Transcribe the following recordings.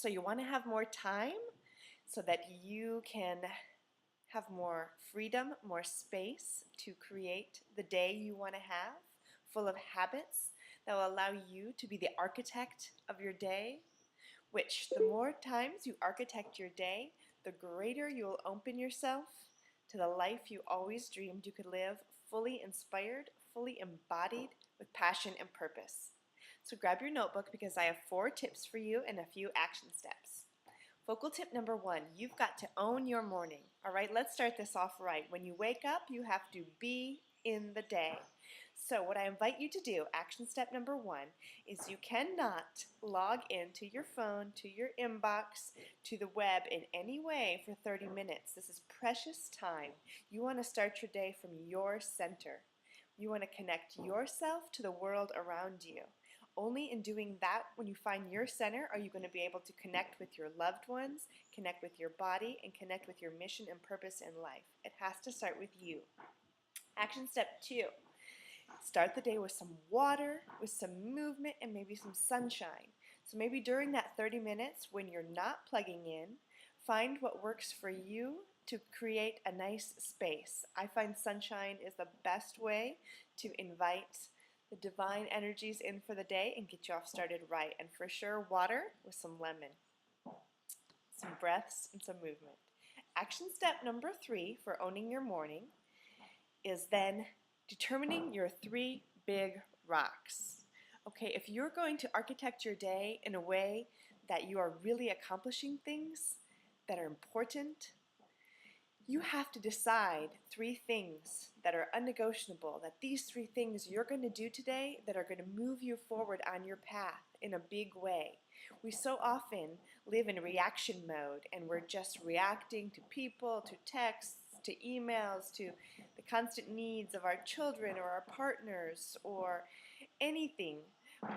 So you want to have more time so that you can have more freedom, more space to create the day you want to have, full of habits that will allow you to be the architect of your day, which the more times you architect your day, the greater you will open yourself to the life you always dreamed you could live, fully inspired, fully embodied, with passion and purpose. So grab your notebook because I have 4 tips for you and a few action steps. Focal tip number 1, you've got to own your morning. All right, let's start this off right. When you wake up, you have to be in the day. So what I invite you to do, action step number 1, is you cannot log into your phone, to your inbox, to the web in any way for 30 minutes. This is precious time. You want to start your day from your center. You want to connect yourself to the world around you. Only in doing that, when you find your center, are you going to be able to connect with your loved ones, connect with your body, and connect with your mission and purpose in life. It has to start with you. Action step 2. Start the day with some water, with some movement, and maybe some sunshine. So maybe during that 30 minutes when you're not plugging in, find what works for you to create a nice space. I find sunshine is the best way to invite the divine energies in for the day and get you off started right. And for sure, water with some lemon, some breaths, and some movement. Action step number 3 for owning your morning is then determining your 3 big rocks. Okay, if you're going to architect your day in a way that you are really accomplishing things that are important, you have to decide 3 things that are unnegotiable, that these 3 things you're going to do today that are going to move you forward on your path in a big way. We so often live in reaction mode and we're just reacting to people, to texts, to emails, to the constant needs of our children or our partners or anything.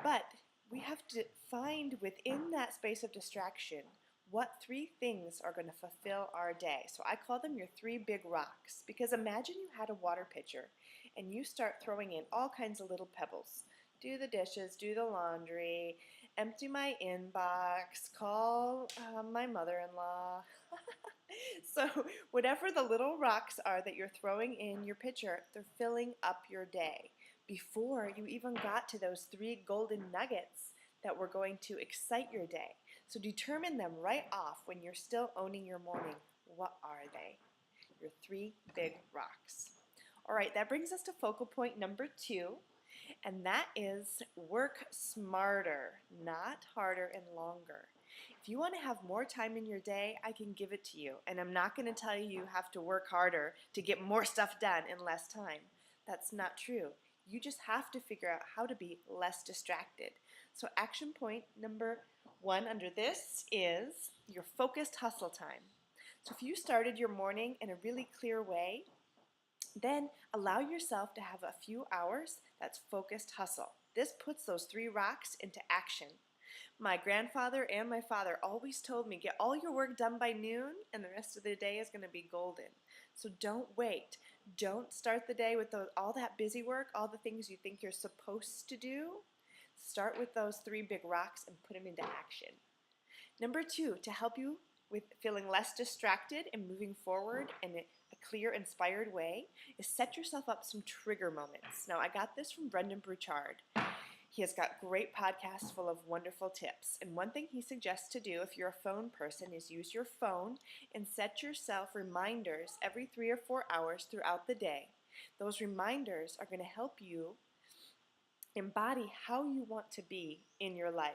But we have to find within that space of distraction what 3 things are going to fulfill our day. So I call them your 3 big rocks, because imagine you had a water pitcher and you start throwing in all kinds of little pebbles. Do the dishes, do the laundry, empty my inbox, call my mother-in-law. So whatever the little rocks are that you're throwing in your pitcher, they're filling up your day before you even got to those 3 golden nuggets that were going to excite your day. So determine them right off when you're still owning your morning. What are they? Your 3 big rocks. All right, that brings us to focal point number 2, and that is work smarter, not harder and longer. If you want to have more time in your day, I can give it to you. And I'm not going to tell you you have to work harder to get more stuff done in less time. That's not true. You just have to figure out how to be less distracted. So action point number 1 under this is your focused hustle time. So if you started your morning in a really clear way, then allow yourself to have a few hours that's focused hustle. This puts those 3 rocks into action. My grandfather and my father always told me, get all your work done by noon and the rest of the day is going to be golden. So don't wait. Don't start the day with all that busy work, all the things you think you're supposed to do. Start with those 3 big rocks and put them into action. Number 2, to help you with feeling less distracted and moving forward in a clear, inspired way, is set yourself up some trigger moments. Now, I got this from Brendan Burchard. He has got great podcasts full of wonderful tips. And one thing he suggests to do if you're a phone person is use your phone and set yourself reminders every 3 or 4 hours throughout the day. Those reminders are going to help you embody how you want to be in your life.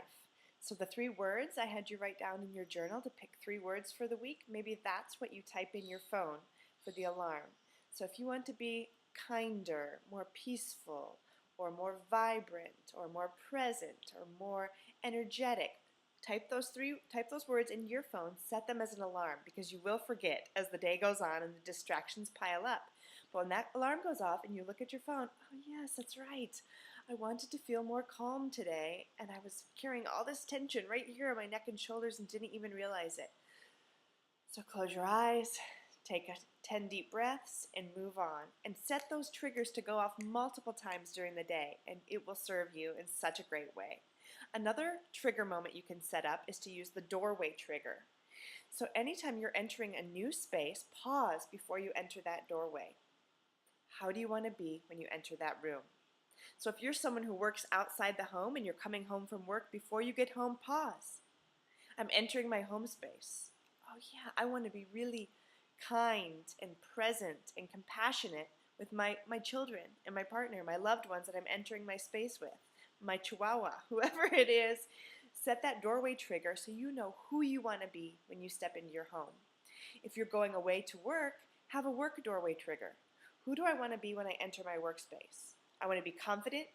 So the 3 words I had you write down in your journal to pick 3 words for the week, maybe that's what you type in your phone for the alarm. So if you want to be kinder, more peaceful, or more vibrant, or more present, or more energetic, type those words into your phone, set them as an alarm, because you will forget as the day goes on and the distractions pile up. But when that alarm goes off and you look at your phone, oh yes, that's right. I wanted to feel more calm today, and I was carrying all this tension right here on my neck and shoulders and didn't even realize it. So close your eyes, take 10 deep breaths, and move on. And set those triggers to go off multiple times during the day, and it will serve you in such a great way. Another trigger moment you can set up is to use the doorway trigger. So anytime you're entering a new space, pause before you enter that doorway. How do you want to be when you enter that room? So if you're someone who works outside the home and you're coming home from work, before you get home, pause. I'm entering my home space. Oh yeah, I want to be really kind and present and compassionate with my children and my partner, my loved ones that I'm entering my space with, my chihuahua, whoever it is. Set that doorway trigger so you know who you want to be when you step into your home. If you're going away to work, have a work doorway trigger. Who do I want to be when I enter my workspace? I want to be confident,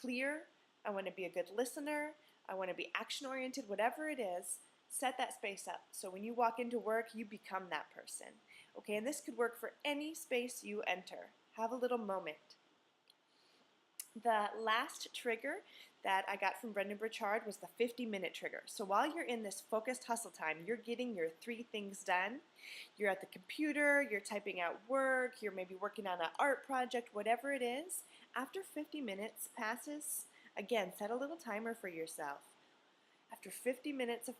clear, I want to be a good listener, I want to be action-oriented, whatever it is. Set that space up so when you walk into work, you become that person. Okay, and this could work for any space you enter. Have a little moment. The last trigger that I got from Brendon Burchard was the 50-minute trigger. So while you're in this focused hustle time, you're getting your 3 things done. You're at the computer, you're typing out work, you're maybe working on an art project, whatever it is. After 50 minutes passes, again, set a little timer for yourself. After 50 minutes of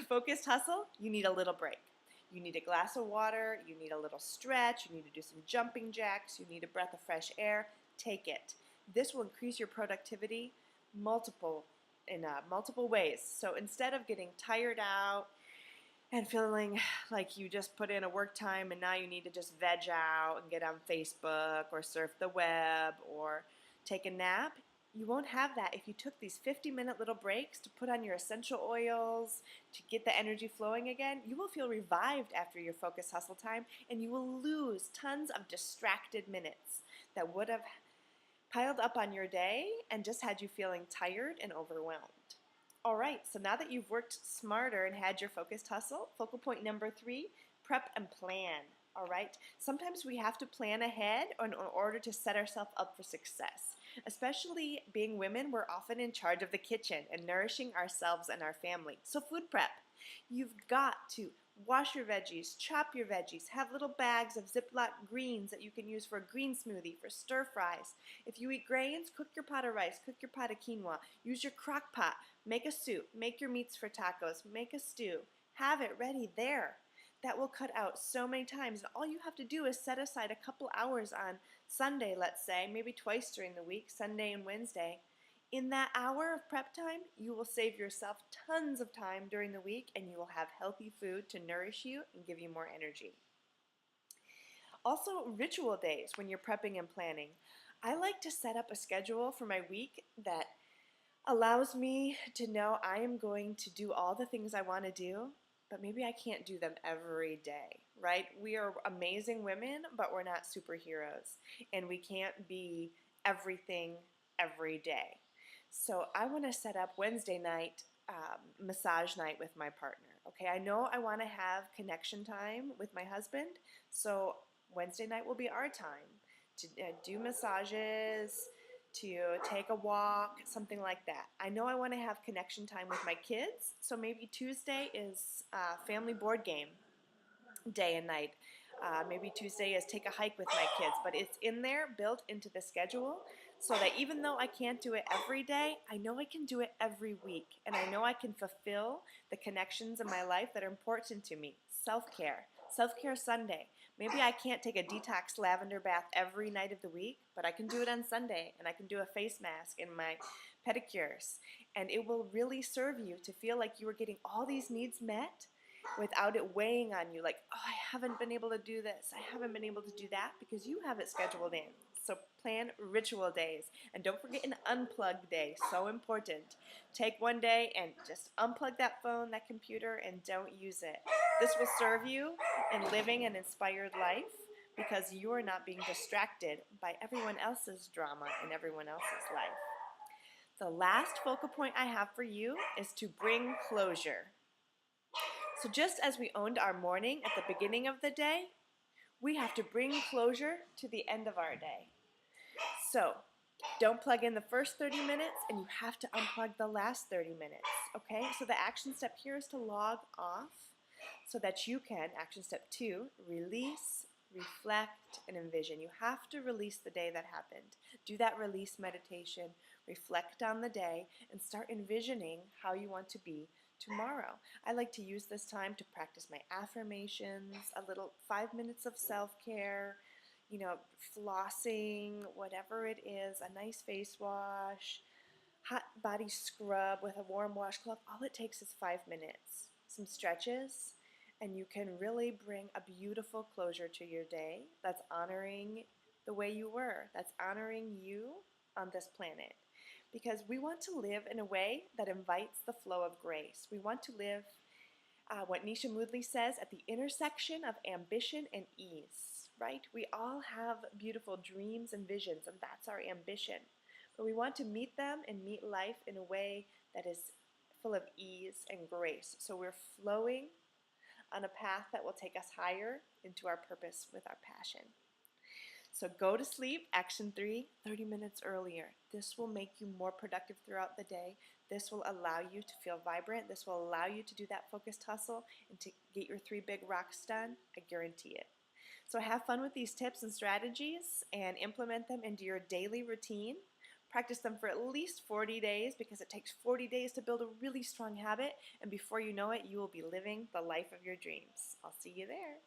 focused hustle, you need a little break. You need a glass of water, you need a little stretch, you need to do some jumping jacks, you need a breath of fresh air. Take it. This will increase your productivity in multiple ways. So instead of getting tired out and feeling like you just put in a work time and now you need to just veg out and get on Facebook or surf the web or take a nap, you won't have that if you took these 50-minute little breaks to put on your essential oils, to get the energy flowing again. You will feel revived after your focus hustle time, and you will lose tons of distracted minutes that would have piled up on your day and just had you feeling tired and overwhelmed. All right, so now that you've worked smarter and had your focused hustle, focal point number 3, prep and plan. All right, sometimes we have to plan ahead in order to set ourselves up for success. Especially being women, we're often in charge of the kitchen and nourishing ourselves and our family. So food prep. You've got to wash your veggies, chop your veggies, have little bags of Ziploc greens that you can use for a green smoothie, for stir fries. If you eat grains, cook your pot of rice, cook your pot of quinoa. Use your crock pot, make a soup, make your meats for tacos, make a stew. Have it ready there. That will cut out so many times. And all you have to do is set aside a couple hours on Sunday, let's say, maybe twice during the week, Sunday and Wednesday. In that hour of prep time, you will save yourself tons of time during the week, and you will have healthy food to nourish you and give you more energy. Also, ritual days when you're prepping and planning. I like to set up a schedule for my week that allows me to know I am going to do all the things I want to do, but maybe I can't do them every day, right? We are amazing women, but we're not superheroes, and we can't be everything every day. So I want to set up Wednesday night massage night with my partner. Okay, I know I want to have connection time with my husband, so Wednesday night will be our time to do massages, to take a walk, something like that. I know I want to have connection time with my kids, so maybe Tuesday is family board game day and night. Maybe Tuesday is take a hike with my kids, but it's in there, built into the schedule, so that even though I can't do it every day, I know I can do it every week, and I know I can fulfill the connections in my life that are important to me. Self-care. Self-care Sunday. Maybe I can't take a detox lavender bath every night of the week, but I can do it on Sunday, and I can do a face mask and my pedicures, and it will really serve you to feel like you are getting all these needs met without it weighing on you, like, oh, I haven't been able to do this, I haven't been able to do that, because you have it scheduled in. So plan ritual days, and don't forget an unplug day, so important. Take one day and just unplug that phone, that computer, and don't use it. This will serve you in living an inspired life because you are not being distracted by everyone else's drama in everyone else's life. The last focal point I have for you is to bring closure. So just as we owned our morning at the beginning of the day, we have to bring closure to the end of our day. So don't plug in the first 30 minutes, and you have to unplug the last 30 minutes, okay? So the action step here is to log off so that you can, action step 2, release, reflect, and envision. You have to release the day that happened. Do that release meditation. reflect on the day, and start envisioning how you want to be tomorrow. I like to use this time to practice my affirmations, a little 5 minutes of self-care, flossing, whatever it is, a nice face wash, hot body scrub with a warm washcloth. All it takes is 5 minutes, some stretches, and you can really bring a beautiful closure to your day that's honoring the way you were, that's honoring you on this planet. Because we want to live in a way that invites the flow of grace. We want to live, what Nisha Moodley says, at the intersection of ambition and ease, right? We all have beautiful dreams and visions, and that's our ambition. But we want to meet them and meet life in a way that is full of ease and grace. So we're flowing on a path that will take us higher into our purpose with our passion. So go to sleep, action 3, 30 minutes earlier. This will make you more productive throughout the day. This will allow you to feel vibrant. This will allow you to do that focused hustle and to get your 3 big rocks done. I guarantee it. So have fun with these tips and strategies and implement them into your daily routine. Practice them for at least 40 days because it takes 40 days to build a really strong habit, and before you know it, you will be living the life of your dreams. I'll see you there.